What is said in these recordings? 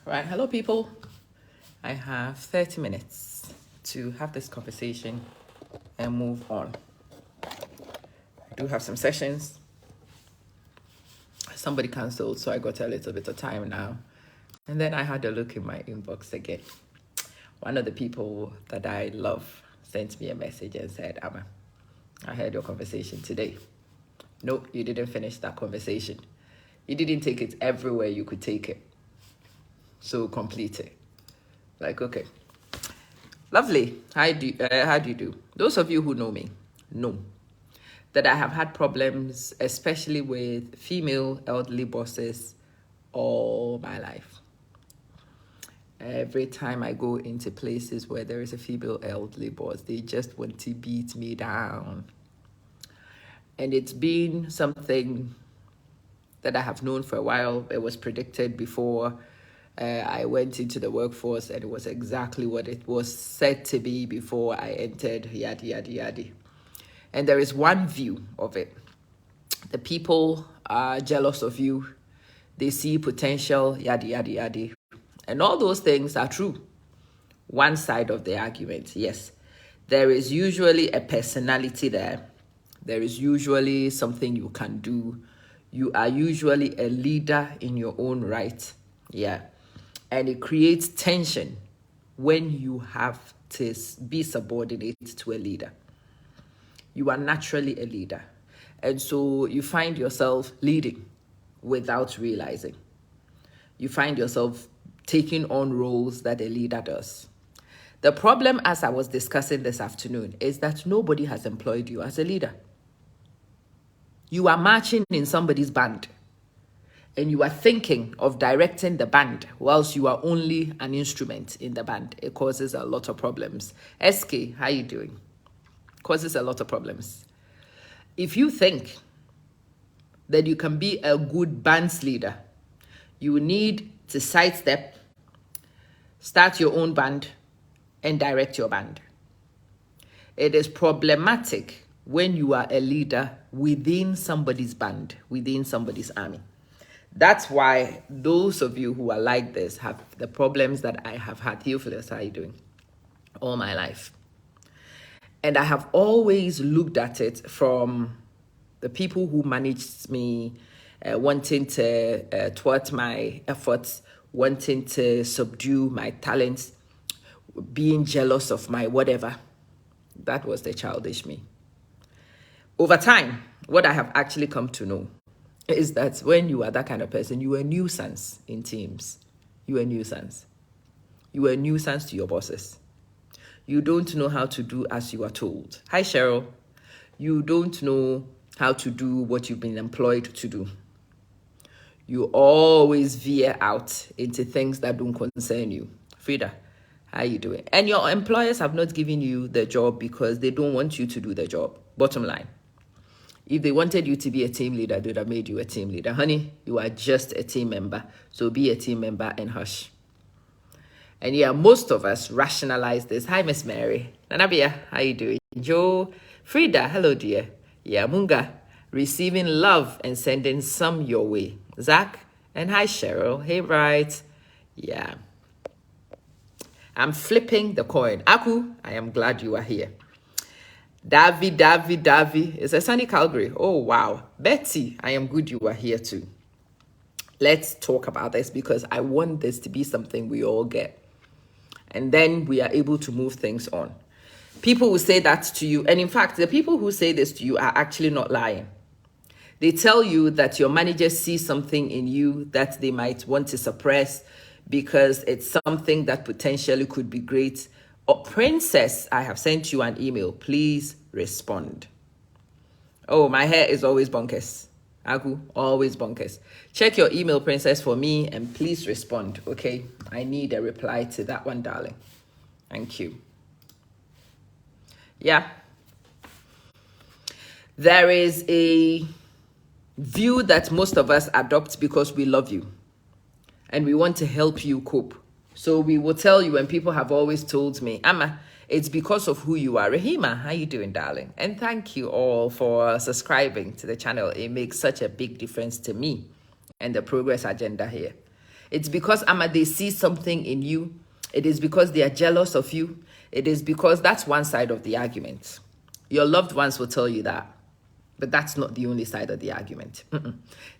Right, hello people. I have 30 minutes to have this conversation and move on. I do have some sessions. Somebody cancelled, so I got a little bit of time now. And then I had a look in my inbox again. One of the people that I love sent me a message and said, Amma, I heard your conversation today. No, you didn't finish that conversation. You didn't take it everywhere you could take it. So complete it. Like, okay. Lovely. How do you do? Those of you who know me know that I have had problems, especially with female elderly bosses, all my life. Every time I go into places where there is a female elderly boss, they just want to beat me down. And it's been something that I have known for a while. It was predicted before I went into the workforce, and it was exactly what it was said to be before I entered, yada, yada, yada. And there is one view of it. The people are jealous of you. They see potential, yada, yada, yada. And all those things are true. One side of the argument, yes. There is usually a personality there. There is usually something you can do. You are usually a leader in your own right. Yeah. And it creates tension when you have to be subordinate to a leader. You are naturally a leader. And so you find yourself leading without realizing. You find yourself taking on roles that a leader does. The problem, as I was discussing this afternoon, is that nobody has employed you as a leader. You are marching in somebody's band, and you are thinking of directing the band whilst you are only an instrument in the band. It causes a lot of problems. SK, how you doing? Causes a lot of problems. If you think that you can be a good band's leader, you need to sidestep, start your own band, and direct your band. It is problematic when you are a leader within somebody's band, within somebody's army. That's why those of you who are like this have the problems that I have had. Theophilus, how are you doing? All my life. And I have always looked at it from the people who managed me, wanting to thwart my efforts, wanting to subdue my talents, being jealous of my whatever. That was the childish me. Over time, what I have actually come to know is that when you are that kind of person, you are a nuisance in teams. You are a nuisance. You are a nuisance to your bosses. You don't know how to do as you are told. Hi, Cheryl. You don't know how to do what you've been employed to do. You always veer out into things that don't concern you. Frida, how you doing? And your employers have not given you the job because they don't want you to do the job. Bottom line. If they wanted you to be a team leader, they would have made you a team leader. Honey, you are just a team member. So be a team member and hush. And yeah, most of us rationalize this. Hi, Miss Mary. Nanabia, how you doing? Joe, Frida, hello, dear. Yeah, Munga, receiving love and sending some your way. Zach, and hi, Cheryl. Hey, Bright. Yeah. I'm flipping the coin. Aku, I am glad you are here. Davi. It's a sunny Calgary. Oh, wow. Betty, I am good you are here too. Let's talk about this because I want this to be something we all get. And then we are able to move things on. People will say that to you. And in fact, the people who say this to you are actually not lying. They tell you that your manager sees something in you that they might want to suppress because it's something that potentially could be great. Oh, Princess, I have sent you an email. Please respond. Oh, my hair is always bonkers. Agu, always bonkers. Check your email, Princess, for me, and please respond, okay? I need a reply to that one, darling. Thank you. Yeah. There is a view that most of us adopt because we love you and we want to help you cope. So we will tell you, when people have always told me, Amma, it's because of who you are. Rahima, how you doing, darling? And thank you all for subscribing to the channel. It makes such a big difference to me and the progress agenda here. It's because they see something in you. It is because they are jealous of you. It is because that's one side of the argument. Your loved ones will tell you that. But that's not the only side of the argument.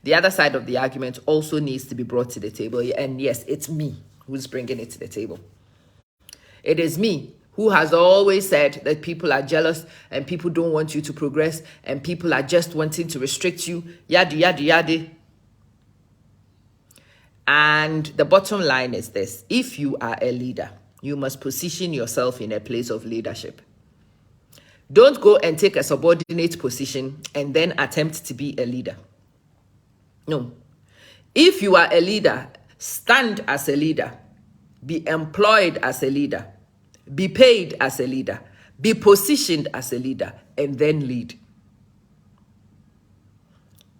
The other side of the argument also needs to be brought to the table. And yes, it's me who's bringing it to the table. It is me who has always said that people are jealous and people don't want you to progress and people are just wanting to restrict you. Yada, yada, yada. And the bottom line is this. If you are a leader, you must position yourself in a place of leadership. Don't go and take a subordinate position and then attempt to be a leader. No. If you are a leader, stand as a leader. Be employed as a leader. Be paid as a leader. Be positioned as a leader and then lead.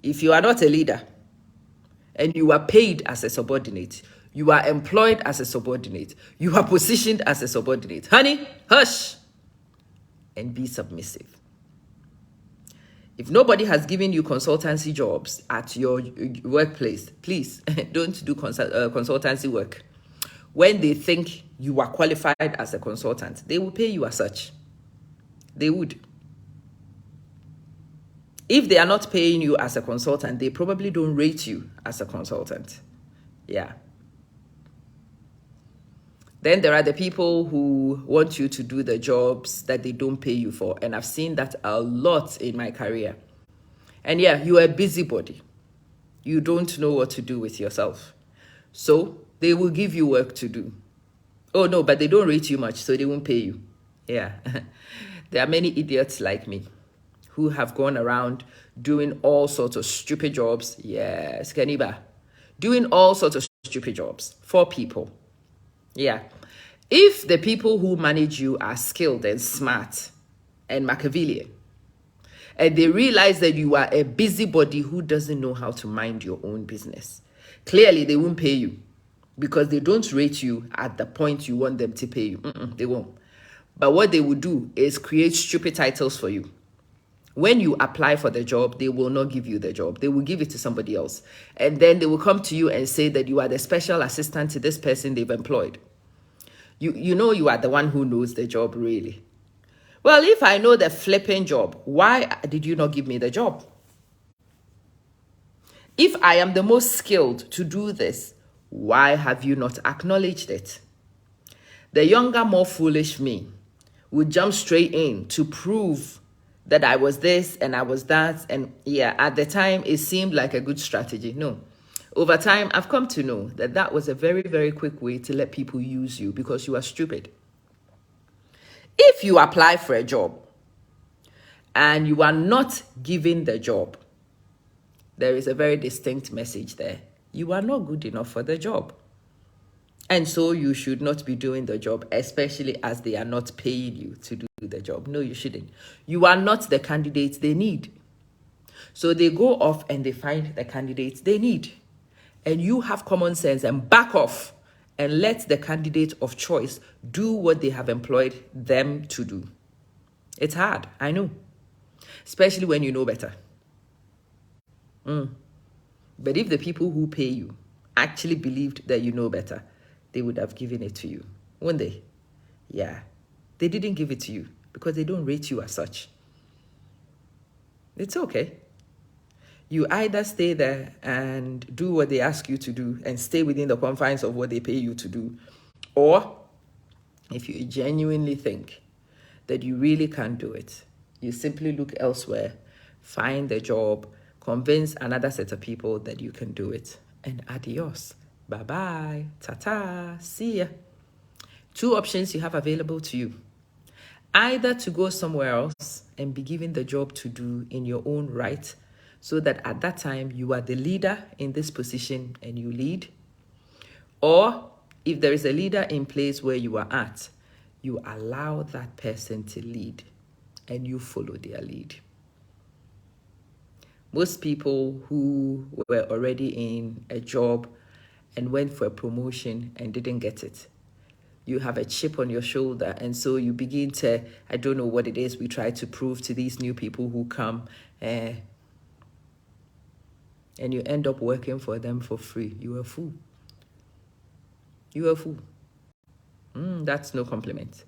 If you are not a leader and you are paid as a subordinate, you are employed as a subordinate, you are positioned as a subordinate, honey, hush and be submissive. If nobody has given you consultancy jobs at your workplace, please don't do consultancy work. When they think you are qualified as a consultant, they will pay you as such. They would. If they are not paying you as a consultant, they probably don't rate you as a consultant. Yeah. Then there are the people who want you to do the jobs that they don't pay you for. And I've seen that a lot in my career. And yeah, you are a busybody. You don't know what to do with yourself. So they will give you work to do. Oh no, but they don't rate you much, so they won't pay you. Yeah. There are many idiots like me who have gone around doing all sorts of stupid jobs. Yes, Kaniba. Doing all sorts of stupid jobs for people. Yeah. If the people who manage you are skilled and smart and Machiavellian, and they realize that you are a busybody who doesn't know how to mind your own business, clearly they won't pay you because they don't rate you at the point you want them to pay you. They won't. But what they will do is create stupid titles for you. When you apply for the job, they will not give you the job. They will give it to somebody else. And then they will come to you and say that you are the special assistant to this person they've employed. You know you are the one who knows the job, really. Well, if I know the flipping job, why did you not give me the job? If I am the most skilled to do this, why have you not acknowledged it? The younger, more foolish me would jump straight in to prove that I was this and I was that. And yeah, at the time, it seemed like a good strategy. No. Over time, I've come to know that that was a very, very quick way to let people use you because you are stupid. If you apply for a job and you are not given the job, there is a very distinct message there. You are not good enough for the job. And so you should not be doing the job, especially as they are not paying you to do the job. No, you shouldn't. You are not the candidates they need. So they go off and they find the candidates they need. And you have common sense and back off and let the candidate of choice do what they have employed them to do. It's hard, I know. Especially when you know better. But if the people who pay you actually believed that you know better, they would have given it to you, wouldn't they? Yeah. They didn't give it to you because they don't rate you as such. It's okay. You either stay there and do what they ask you to do and stay within the confines of what they pay you to do. Or if you genuinely think that you really can't do it, you simply look elsewhere, find a job, convince another set of people that you can do it, and adios. Bye-bye. Ta-ta. See ya. Two options you have available to you. Either to go somewhere else and be given the job to do in your own right, so that at that time you are the leader in this position and you lead. Or if there is a leader in place where you are at, you allow that person to lead and you follow their lead. Most people who were already in a job and went for a promotion and didn't get it, you have a chip on your shoulder. And so you begin to, I don't know what it is, we try to prove to these new people who come, and you end up working for them for free. You're a fool. you're a fool. That's no compliment.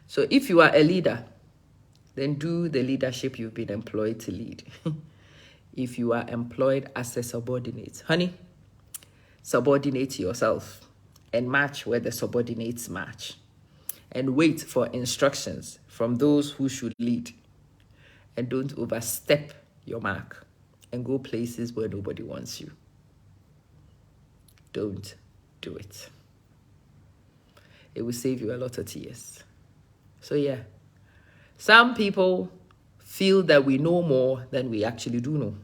So if you are a leader, then do the leadership you've been employed to lead. If you are employed as a subordinate, honey, subordinate yourself and match where the subordinates match. And wait for instructions from those who should lead. And don't overstep your mark and go places where nobody wants you. Don't do it. It will save you a lot of tears. So yeah, some people feel that we know more than we actually do know.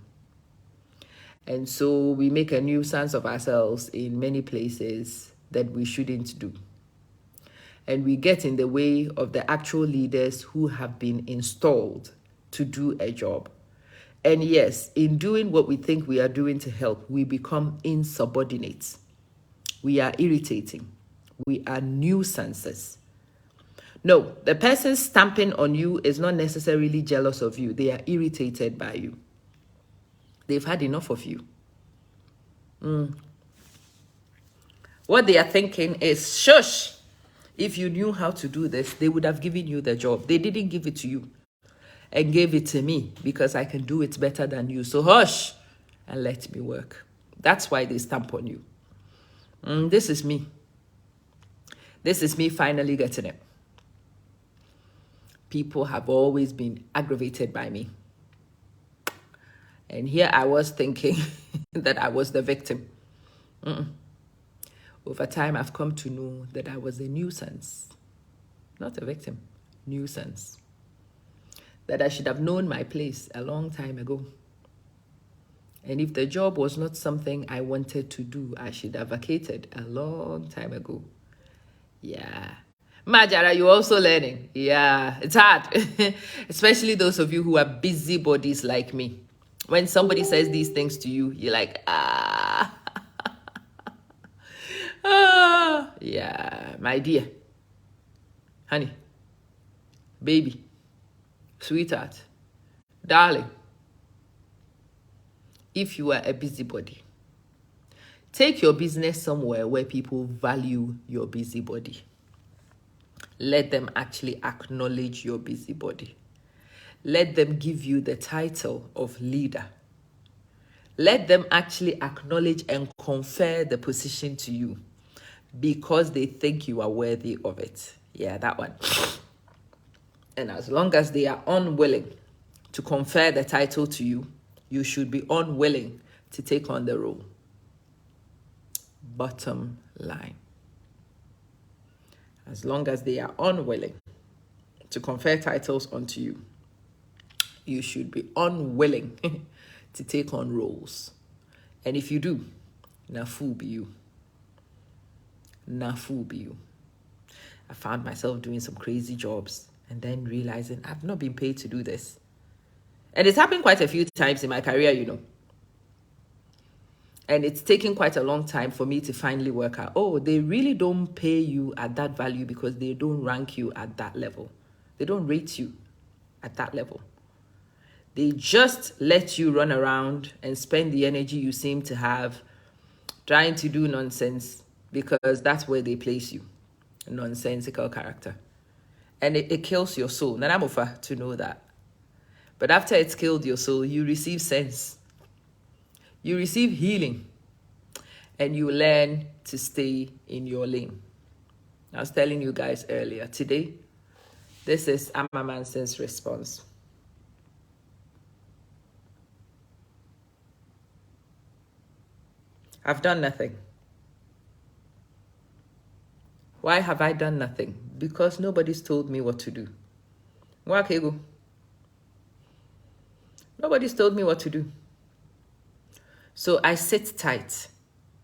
And so we make a nuisance of ourselves in many places that we shouldn't do. And we get in the way of the actual leaders who have been installed to do a job. And yes, in doing what we think we are doing to help, we become insubordinates. We are irritating. We are nuisances. No, the person stamping on you is not necessarily jealous of you. They are irritated by you. They've had enough of you. What they are thinking is, shush, if you knew how to do this, they would have given you the job. They didn't give it to you and gave it to me because I can do it better than you. So hush and let me work. That's why they stamp on you. This is me. This is me finally getting it. People have always been aggravated by me. And here I was thinking that I was the victim. Over time, I've come to know that I was a nuisance. Not a victim, nuisance. That I should have known my place a long time ago. And if the job was not something I wanted to do, I should have vacated a long time ago. Yeah. Majara, you're also learning. Yeah, it's hard. Especially those of you who are busybodies like me. When somebody says these things to you, you're like, yeah, my dear, honey, baby, sweetheart, darling. If you are a busybody, take your business somewhere where people value your busybody. Let them actually acknowledge your busybody. Let them give you the title of leader. Let them actually acknowledge and confer the position to you because they think you are worthy of it. Yeah, that one. And as long as they are unwilling to confer the title to you, you should be unwilling to take on the role. Bottom line. As long as they are unwilling to confer titles onto you, you should be unwilling to take on roles. And if you do, na fool be you. Na fool be you. I found myself doing some crazy jobs and then realizing I've not been paid to do this. And it's happened quite a few times in my career, you know. And it's taken quite a long time for me to finally work out, oh, they really don't pay you at that value because they don't rank you at that level. They don't rate you at that level. They just let you run around and spend the energy you seem to have trying to do nonsense because that's where they place you. Nonsensical character. And it kills your soul. And I'm offer to know that. But after it's killed your soul, you receive sense. You receive healing. And you learn to stay in your lane. I was telling you guys earlier, today, this is Amma Manson's response. I've done nothing. Why have I done nothing? Because nobody's told me what to do. Nobody's told me what to do. So I sit tight.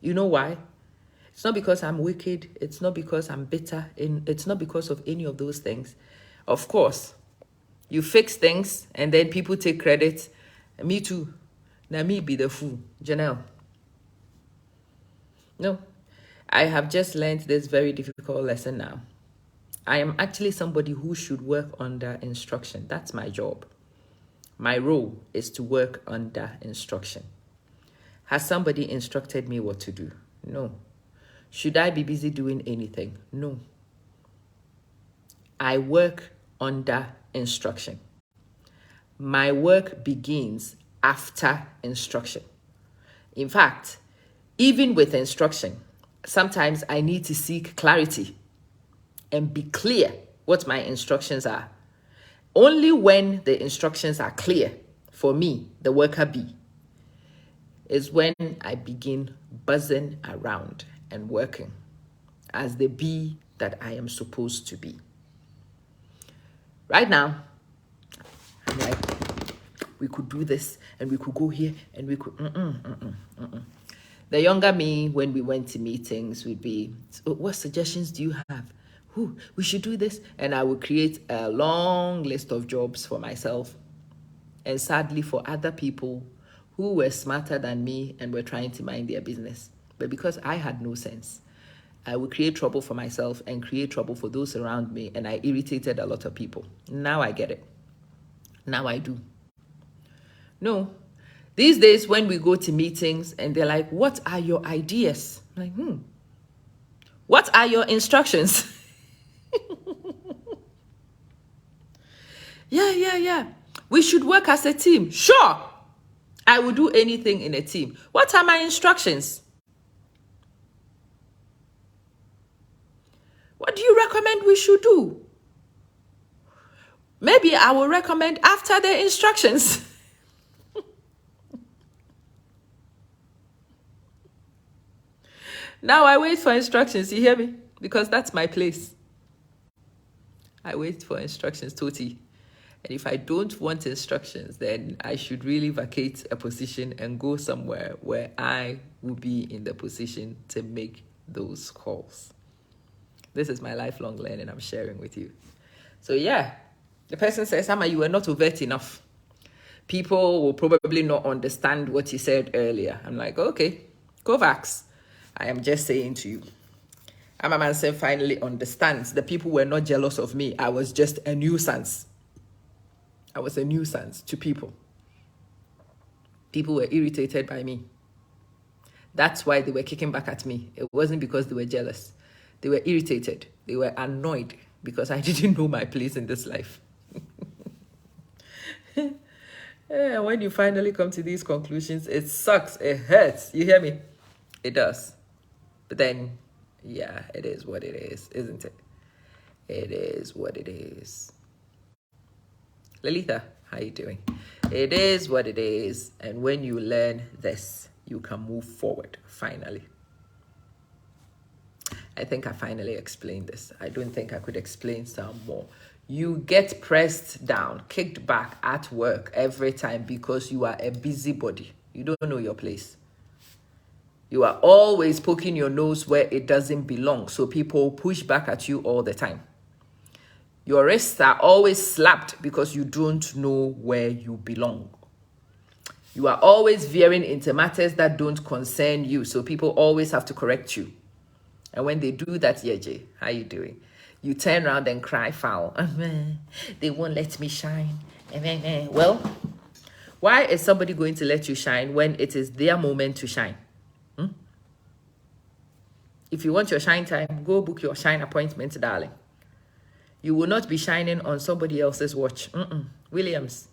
You know why? It's not because I'm wicked. It's not because I'm bitter. It's not because of any of those things. Of course, you fix things and then people take credit. Me too. Now me be the fool. Janelle. No, I have just learned this very difficult lesson now. I am actually somebody who should work under instruction. That's my job. My role is to work under instruction. Has somebody instructed me what to do? No. Should I be busy doing anything? No. I work under instruction. My work begins after instruction. In fact, even with instruction, sometimes I need to seek clarity and be clear what my instructions are. Only when the instructions are clear for me, the worker bee, is when I begin buzzing around and working as the bee that I am supposed to be. Right now, I'm like, we could do this and we could go here and we could. The younger me, when we went to meetings, would be, what suggestions do you have? We should do this. And I would create a long list of jobs for myself and sadly for other people who were smarter than me and were trying to mind their business. But because I had no sense, I would create trouble for myself and create trouble for those around me, and I irritated a lot of people. Now I get it. Now I do. No. These days when we go to meetings and they're like, what are your ideas? I'm like, what are your instructions? Yeah. We should work as a team. Sure. I will do anything in a team. What are my instructions? What do you recommend we should do? Maybe I will recommend after the instructions. Now I wait for instructions, you hear me? Because that's my place. I wait for instructions, Toti. And if I don't want instructions, then I should really vacate a position and go somewhere where I will be in the position to make those calls. This is my lifelong learning I'm sharing with you. So yeah, the person says, Amma, you were not overt enough. People will probably not understand what you said earlier. I'm like, okay, Kovacs. I am just saying to you, Amma Manson finally understands the people were not jealous of me. I was just a nuisance. I was a nuisance to people. People were irritated by me. That's why they were kicking back at me. It wasn't because they were jealous. They were irritated. They were annoyed because I didn't know my place in this life. Yeah, when you finally come to these conclusions, it sucks. It hurts. You hear me? It does. But then, yeah, it is what it is, isn't it? It is what it is. Lalitha, how you doing? It is what it is. And when you learn this, you can move forward, finally. I think I finally explained this. I don't think I could explain some more. You get pressed down, kicked back at work every time because you are a busybody. You don't know your place. You are always poking your nose where it doesn't belong. So people push back at you all the time. Your wrists are always slapped because you don't know where you belong. You are always veering into matters that don't concern you. So people always have to correct you. And when they do that, Yeje, how you doing? You turn around and cry foul. They won't let me shine. Well, why is somebody going to let you shine when it is their moment to shine? If you want your shine time, go book your shine appointment, darling. You will not be shining on somebody else's watch. Williams,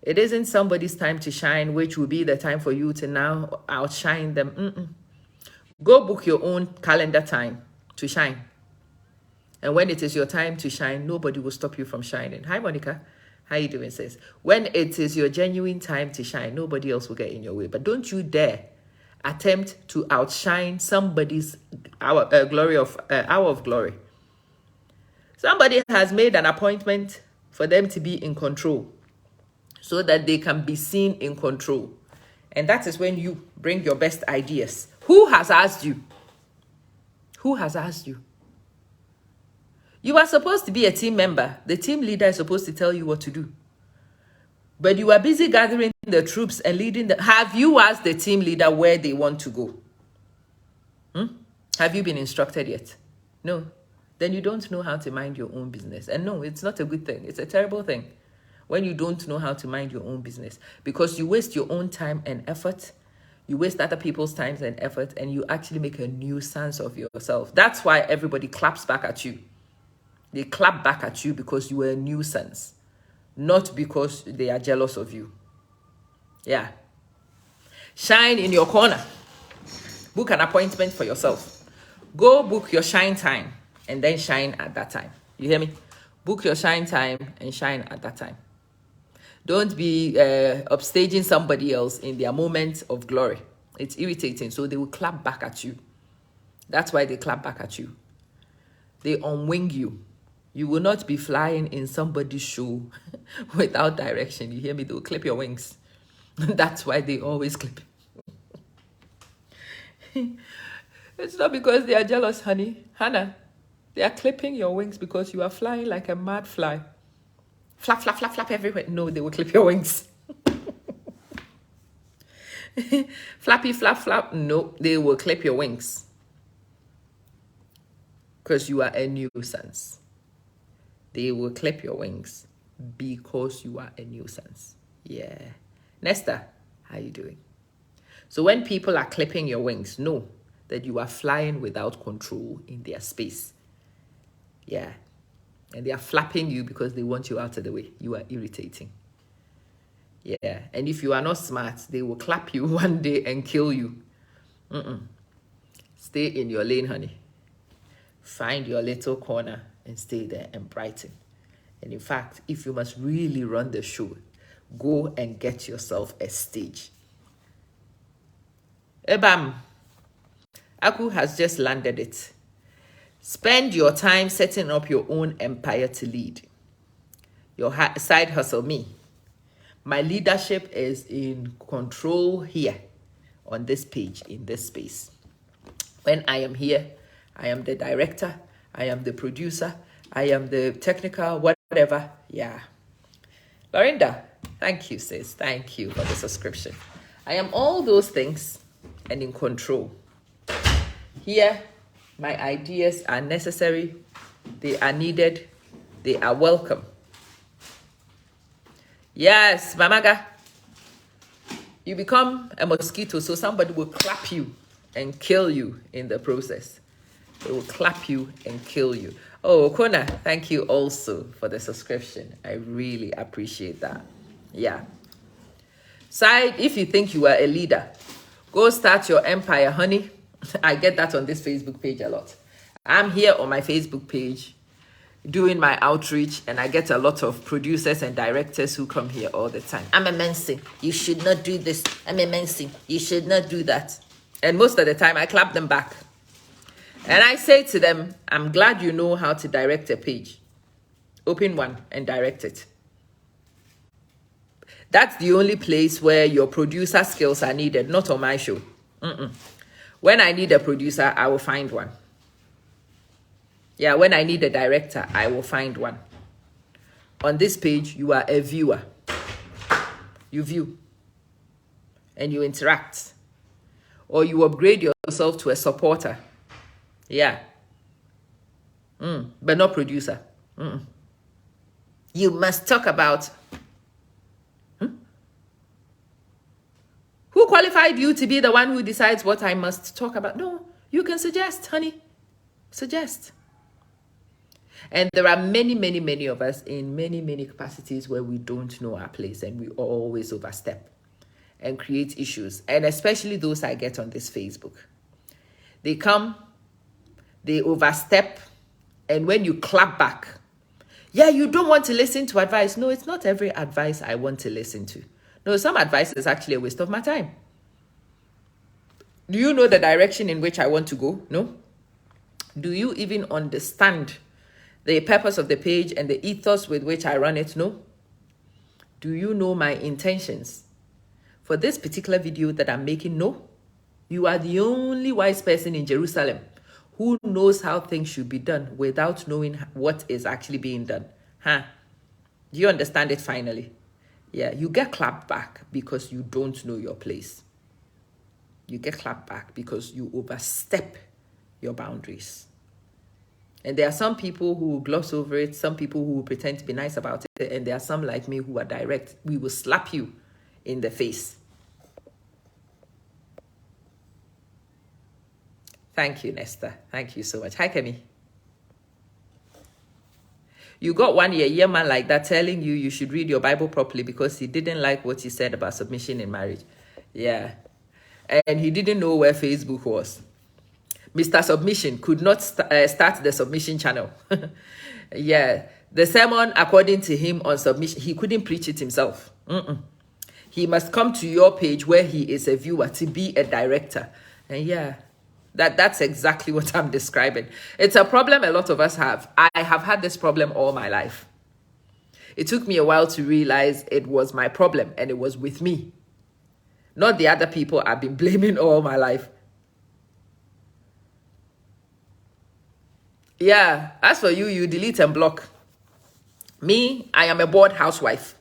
it isn't somebody's time to shine, which will be the time for you to now outshine them. Go book your own calendar time to shine. And when it is your time to shine, nobody will stop you from shining. Hi, Monica. How you doing, sis? When it is your genuine time to shine, nobody else will get in your way. But don't you dare attempt to outshine somebody's hour of glory. Somebody has made an appointment for them to be in control so that they can be seen in control. And that is when you bring your best ideas. Who has asked you? Who has asked you? You are supposed to be a team member. The team leader is supposed to tell you what to do. But you are busy gathering the troops and leading the... Have you asked the team leader where they want to go? Have you been instructed yet? No. Then you don't know how to mind your own business. And no, it's not a good thing. It's a terrible thing when you don't know how to mind your own business, because you waste your own time and effort. You waste other people's time and effort, and you actually make a nuisance of yourself. That's why everybody claps back at you. They clap back at you because you were a nuisance, not because they are jealous of you. Yeah. Shine in your corner. Book an appointment for yourself. Go book your shine time and then shine at that time. You hear me? Book your shine time and shine at that time. Don't be upstaging somebody else in their moment of glory. It's irritating. So they will clap back at you. That's why they clap back at you. They unwing you. You will not be flying in somebody's show without direction. You hear me? They will clip your wings. That's why they always clip. It's not because they are jealous, honey. Hannah, they are clipping your wings because you are flying like a mad fly. Flap, flap, flap, flap everywhere. No, they will clip your wings. Flappy, flap, flap. No, they will clip your wings. Because you are a nuisance. They will clip your wings because you are a nuisance. Yeah. Nesta, how you doing? So when people are clipping your wings, know that you are flying without control in their space. Yeah. And they are flapping you because they want you out of the way. You are irritating. Yeah. And if you are not smart, they will clap you one day and kill you. Stay in your lane, honey. Find your little corner and stay there and brighten. And in fact, if you must really run the show, go and get yourself a stage. Ebam. Aku has just landed it. Spend your time setting up your own empire to lead. Your side hustle, me. My leadership is in control here on this page, in this space. When I am here, I am the director, I am the producer, I am the technical, whatever. Yeah. Lorinda, thank you, sis. Thank you for the subscription. I am all those things and in control. Here, my ideas are necessary, they are needed, they are welcome. Yes, Mamaga, you become a mosquito, so somebody will clap you and kill you in the process. They will clap you and kill you. Oh, Kona, thank you also for the subscription. I really appreciate that. Yeah. Side, if you think you are a leader, go start your empire, honey. I get that on this Facebook page a lot. I'm here on my Facebook page doing my outreach, and I get a lot of producers and directors who come here all the time. I'm a Manson. You should not do this. I'm a Manson. You should not do that. And most of the time, I clap them back. And I say to them, I'm glad you know how to direct a page. Open one and direct it. That's the only place where your producer skills are needed, not on my show. When I need a producer, I will find one. Yeah, when I need a director, I will find one. On this page, you are a viewer. You view. And you interact. Or you upgrade yourself to a supporter. Yeah. But not producer. You must talk about... Who qualified you to be the one who decides what I must talk about? No, you can suggest, honey. Suggest. And there are many, many, many of us in many, many capacities where we don't know our place and we always overstep and create issues. And especially those I get on this Facebook. They come, they overstep, and when you clap back, yeah, you don't want to listen to advice. No, it's not every advice I want to listen to. No, some advice is actually a waste of my time. Do you know the direction in which I want to go? No. Do you even understand the purpose of the page and the ethos with which I run it? No. Do you know my intentions for this particular video that I'm making? No. You are the only wise person in Jerusalem who knows how things should be done without knowing what is actually being done. Do you understand it finally? Yeah, you get clapped back because you don't know your place. You get clapped back because you overstep your boundaries. And there are some people who will gloss over it, some people who will pretend to be nice about it, and there are some like me who are direct. We will slap you in the face. Thank you, Nesta. Thank you so much. Hi, Kemi. You got one year man like that telling you should read your Bible properly because he didn't like what he said about submission in marriage. Yeah. And he didn't know where Facebook was. Mr. Submission could not start the submission channel. Yeah. The sermon, according to him, on submission, he couldn't preach it himself. He must come to your page where he is a viewer to be a director. And yeah, that's exactly what I'm describing. It's a problem a lot of us have. I have had this problem all my life. It took me a while to realize it was my problem and it was with me, not the other people I've been blaming all my life. Yeah, as for you, you delete and block. Me, I am a bored housewife.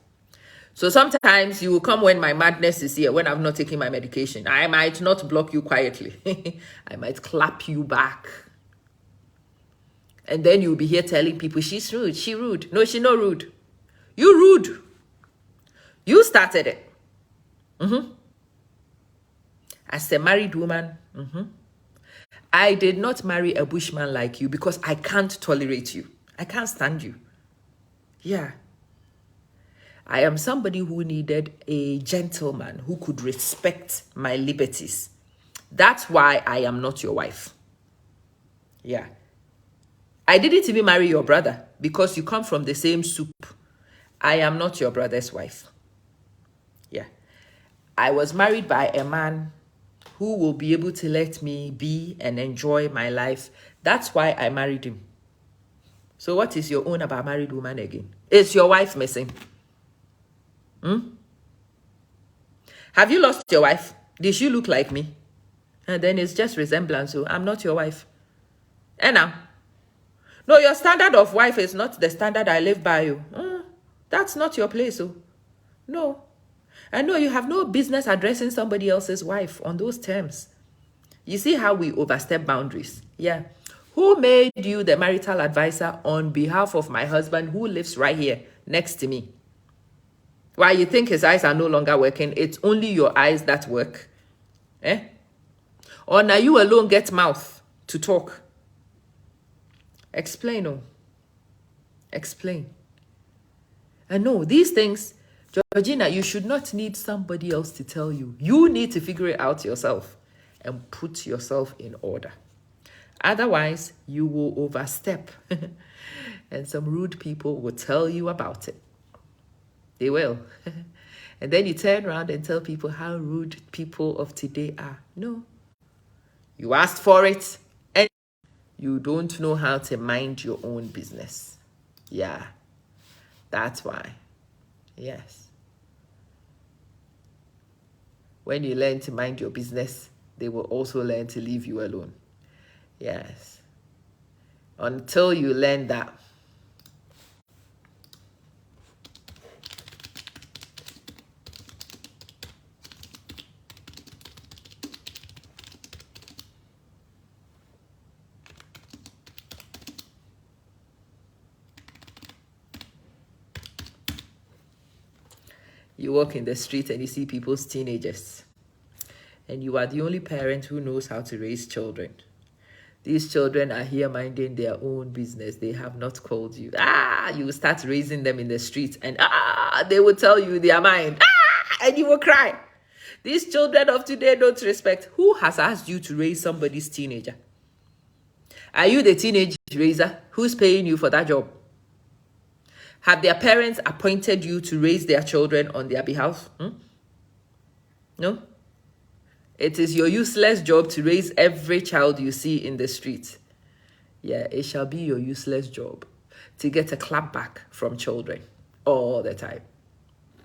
So sometimes you will come when my madness is here, when I've not taken my medication. I might not block you quietly. I might clap you back. And then you'll be here telling people, she's rude, she rude. No, she's not rude. You rude. You started it. As a married woman, I did not marry a bushman like you because I can't tolerate you. I can't stand you. Yeah. I am somebody who needed a gentleman who could respect my liberties. That's why I am not your wife. Yeah. I didn't even marry your brother because you come from the same soup. I am not your brother's wife. Yeah. I was married by a man who will be able to let me be and enjoy my life. That's why I married him. So what is your own about married woman again? Is your wife missing? Have you lost your wife? Did she look like me? And then it's just resemblance. So I'm not your wife. And now? No, your standard of wife is not the standard I live by you. That's not your place. So no. I know you have no business addressing somebody else's wife on those terms. You see how we overstep boundaries? Yeah. Who made you the marital advisor on behalf of my husband who lives right here next to me? Why, you think his eyes are no longer working? It's only your eyes that work. Or now you alone get mouth to talk. Explain, oh. Explain. And no, these things, Georgina, you should not need somebody else to tell you. You need to figure it out yourself and put yourself in order. Otherwise, you will overstep. And some rude people will tell you about it. They will. And then you turn around and tell people how rude people of today are. No. You asked for it and you don't know how to mind your own business. Yeah. That's why. Yes. When you learn to mind your business, they will also learn to leave you alone. Yes. Until you learn that. You walk in the street and you see people's teenagers. And you are the only parent who knows how to raise children. These children are here minding their own business. They have not called you. You will start raising them in the street and they will tell you they are mine. And you will cry. These children of today don't respect. Who has asked you to raise somebody's teenager? Are you the teenage raiser? Who's paying you for that job? Have their parents appointed you to raise their children on their behalf? No? It is your useless job to raise every child you see in the street. Yeah, it shall be your useless job to get a clap back from children all the time.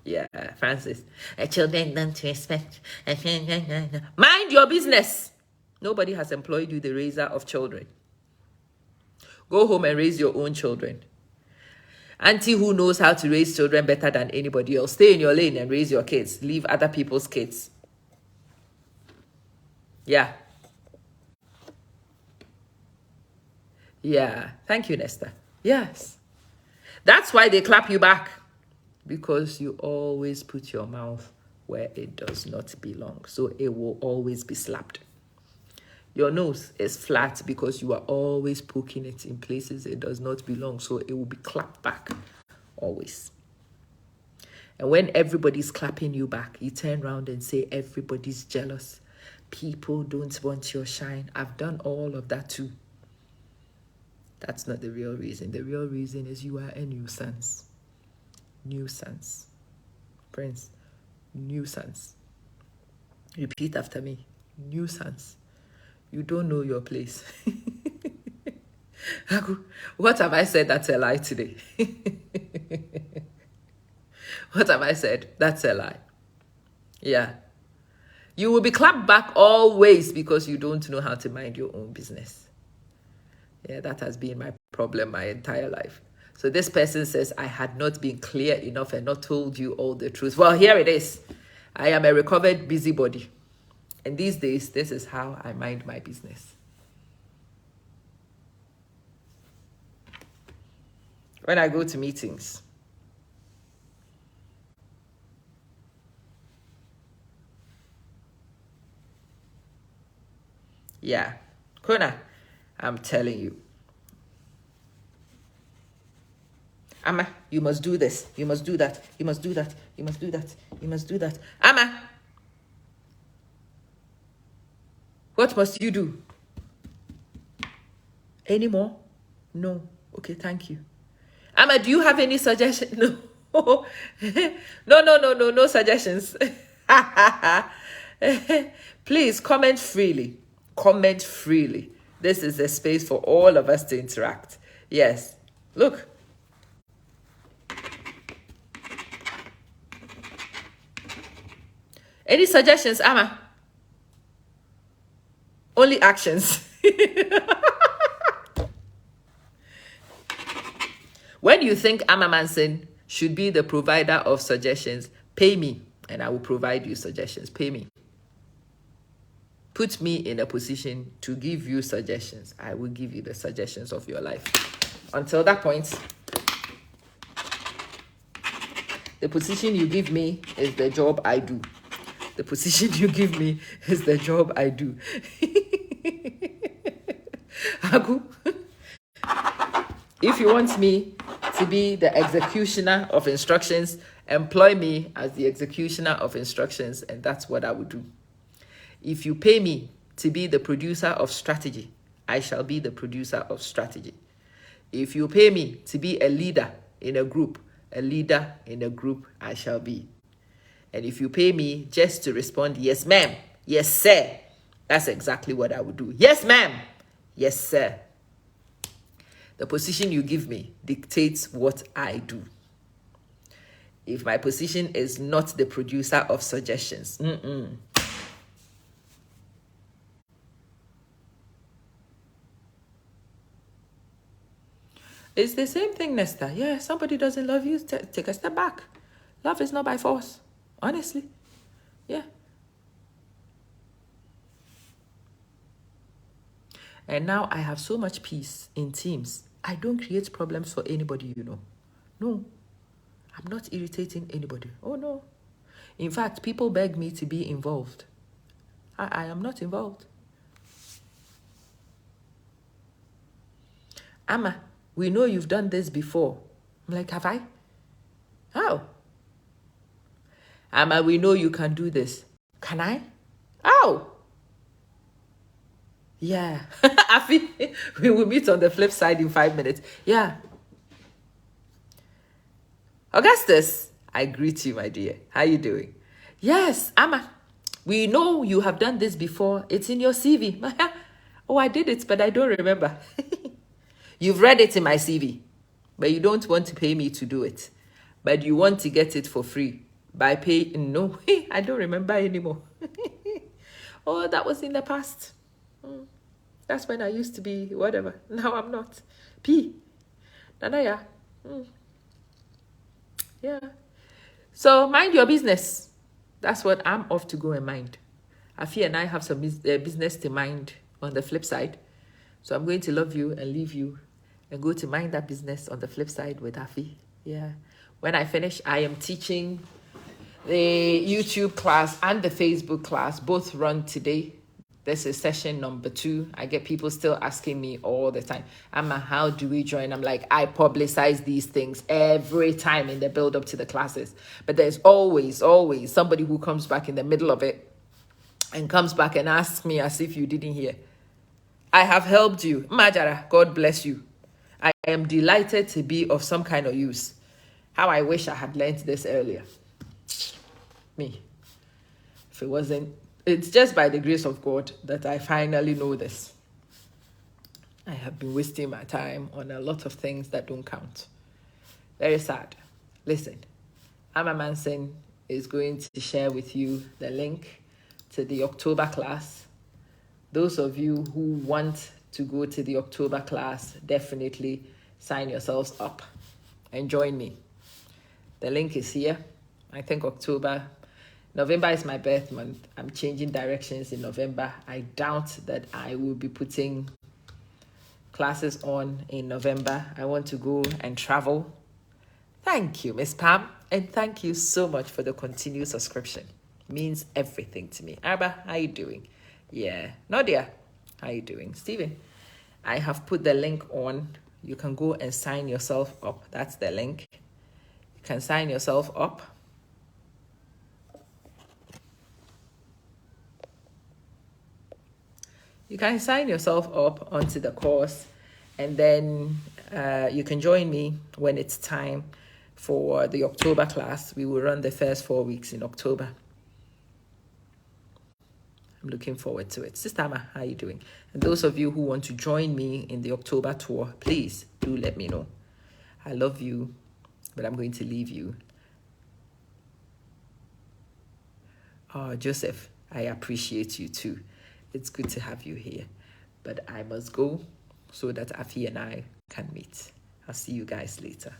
Yeah, Francis. Children don't respect. Mind your business. Nobody has employed you the raiser of children. Go home and raise your own children. Auntie who knows how to raise children better than anybody else. Stay in your lane and raise your kids. Leave other people's kids. Yeah. Yeah. Thank you, Nesta. Yes. That's why they clap you back. Because you always put your mouth where it does not belong. So it will always be slapped. Your nose is flat because you are always poking it in places it does not belong. So it will be clapped back always. And when everybody's clapping you back, you turn around and say, everybody's jealous. People don't want your shine. I've done all of that too. That's not the real reason. The real reason is you are a nuisance. Nuisance. Prince, nuisance. Repeat after me. Nuisance. You don't know your place. What have I said that's a lie today? What have I said? That's a lie. Yeah. You will be clapped back always because you don't know how to mind your own business. Yeah, that has been my problem my entire life. So this person says, I had not been clear enough and not told you all the truth. Well, here it is. I am a recovered busybody. And these days, this is how I mind my business. When I go to meetings, yeah, Kona, I'm telling you. Amma, you must do this. You must do that. You must do that. You must do that. You must do that. Amma, what must you do? Any more? No. Okay, thank you. Amma, do you have any suggestions? No. No suggestions. Please comment freely. Comment freely. This is a space for all of us to interact. Yes. Look. Any suggestions, Amma? Only actions. When you think Amma Manson should be the provider of suggestions, pay me and I will provide you suggestions. Pay me. Put me in a position to give you suggestions. I will give you the suggestions of your life. Until that point, the position you give me is the job I do. The position you give me is the job I do. Agu, if you want me to be the executioner of instructions, employ me as the executioner of instructions, and that's what I would do. If you pay me to be the producer of strategy, I shall be the producer of strategy. If you pay me to be a leader in a group I shall be. And if you pay me just to respond, yes, ma'am, yes, sir, that's exactly what I would do. Yes, ma'am, yes, sir. The position you give me dictates what I do. If my position is not the producer of suggestions, It's the same thing, Nesta. Yeah, somebody doesn't love you, take a step back. Love is not by force. Honestly. Yeah. And now I have so much peace in teams. I don't create problems for anybody, you know. No. I'm not irritating anybody. Oh, no. In fact, people beg me to be involved. I am not involved. Amma, we know you've done this before. I'm like, have I? How? Amma, we know you can do this. Can I? How? Yeah. Afi, we will meet on the flip side in 5 minutes. Yeah. Augustus, I greet you, my dear. How you doing? Yes, Amma, we know you have done this before. It's in your CV. Oh, I did it, but I don't remember. You've read it in my CV, but you don't want to pay me to do it. But you want to get it for free by paying. No, I don't remember anymore. Oh, that was in the past. That's when I used to be whatever. Now I'm not. P. Nanaya. Yeah. So mind your business. That's what I'm off to go and mind. Afi and I have some business to mind on the flip side. So I'm going to love you and leave you and go to mind that business on the flip side with Afi. Yeah. When I finish, I am teaching the YouTube class and the Facebook class. Both run today. This is session number 2. I get people still asking me all the time, Amma, how do we join? I'm like, I publicize these things every time in the build up to the classes. But there's always somebody who comes back in the middle of it and comes back and asks me as if you didn't hear. I have helped you. Majara, God bless you. I am delighted to be of some kind of use. How I wish I had learned this earlier. Me. If it wasn't, it's just by the grace of God that I finally know this. I have been wasting my time on a lot of things that don't count. Very sad. Listen, Amma Manson is going to share with you the link to the October class. Those of you who want to go to the October class, definitely sign yourselves up and join me. The link is here. I think November is my birth month. I'm changing directions in November. I doubt that I will be putting classes on in November. I want to go and travel. Thank you, Miss Pam. And thank you so much for the continued subscription. It means everything to me. Arba, how you doing? Yeah. Nadia, how you doing? Stephen, I have put the link on. You can go and sign yourself up. That's the link. You can sign yourself up. You can sign yourself up onto the course, and then you can join me when it's time for the October class. We will run the first 4 weeks in October. I'm looking forward to it. Sister Amma, how are you doing? And those of you who want to join me in the October tour, please do let me know. I love you, but I'm going to leave you. Joseph, I appreciate you too. It's good to have you here. But I must go so that Afi and I can meet. I'll see you guys later.